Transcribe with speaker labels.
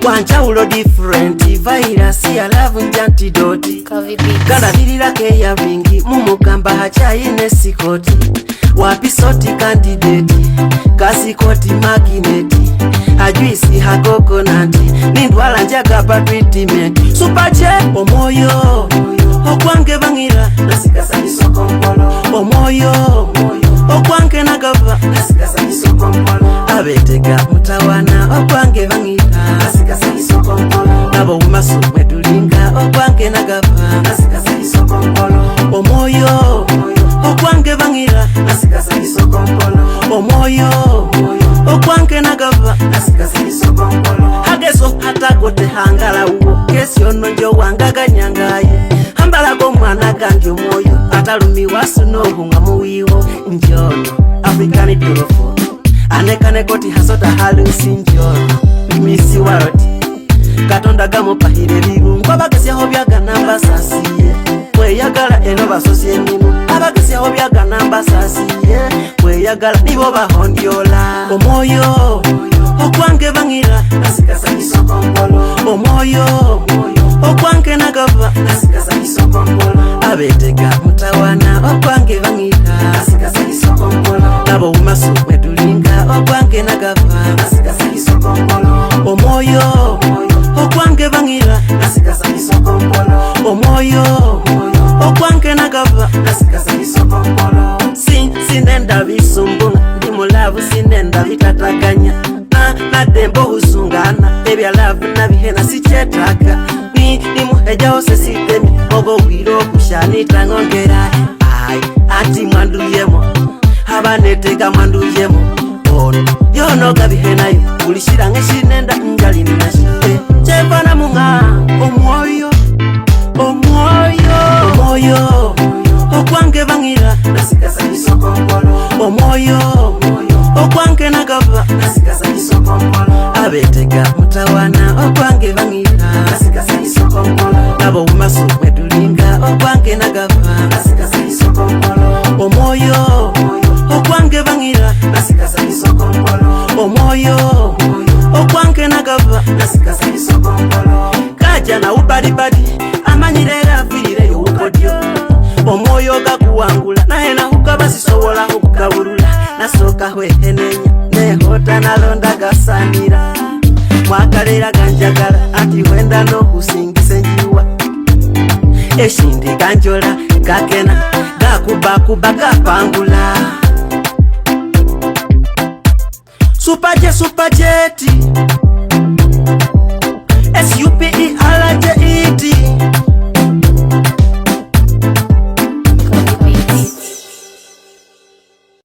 Speaker 1: Wanchaulo different virus ya love antidote Gala dirira ke ya vingi mumugamba hachaine sikoti Wapi soti candidate kasi koti magineti Ajuisi hagoko nanti Nindwala njaga pa treatment Supache omoyo Okwange bangira Nasikasa nisoko mpolo Omoyo Okwange nagava Nasikasa nisoko mpolo Abetega mutawana Okwange bangira Nasikasa nisoko mpolo Nabo umasu medulinga Okwange nagava Nasikasa nisoko mpolo Omoyo Okwange bangira Nasikasa nisoko mpolo Omoyo Okwange nagava Nasikasa nisoko mpolo Hageso hatagote hangala uwo Kesi ono njo wangaga nyangaye Hambala go mwana gangi omoyo Atalumi wasu no hunga muwiwo Njono Afrikani turofo Anekane koti hasota halusi njono Mimisi waroti Katonda gamo pahire birungu Abagesi aho byaga namba sasiye Weyagala eno basosie ninu Abagesi aho byaga namba sasiye Weyagala nibo bahondiola Omoyo Okwange bangira Nasikasa nisoko mpolo Omoyo Okwange nagava Nasikasa nisoko mpolo Abetega mutawana Okwange bangira Nasikasa nisoko mpolo Nabo umasu medulinga Okwange nagava Nasikasa nisoko mpolo Omoyo Okwange bangira Nasikasa nisoko mpolo Omoyo Okwange nagava Nasikasa nisoko mpolo Sinenda bisumbunga Ndimulavu sinenda vitataganya Na dembo husungana Ebya love na bihena sichetaka Ni muheja ose sitemi Mogo wiro kushanita ngongera Ay, ati mwandu yemo Habaneteka mwandu yemo Ono, yono gabihena yu Ulishirange shinenda njali ninashite Chepana munga Omoyo Omoyo Omoyo Okwange bangira Nasikasa nisoko mpolo Omoyo Okwange nagava Nasikasa nisoko mpolo Abetega mutawana Okwange bangira Nasikasa nisoko mpolo Nabo umasu medulinga Okwange nagava Nasikasa nisoko mpolo Omoyo Okwange bangira Nasikasa nisoko mpolo Omoyo Okwange nagava Nasikasa nisoko mpolo Kaja na ubadibadi Amanyirera vire yukodyo Omoyo gakuwangula Nahena hukaba sisowola hukabulula Nasoka hwehenenya Nehota nalonda gasanira Mwakalera ganjagala Ati wenda no kusingise njiwa Eshindi ganjola Gakena Gakubakuba gapangula Supajeti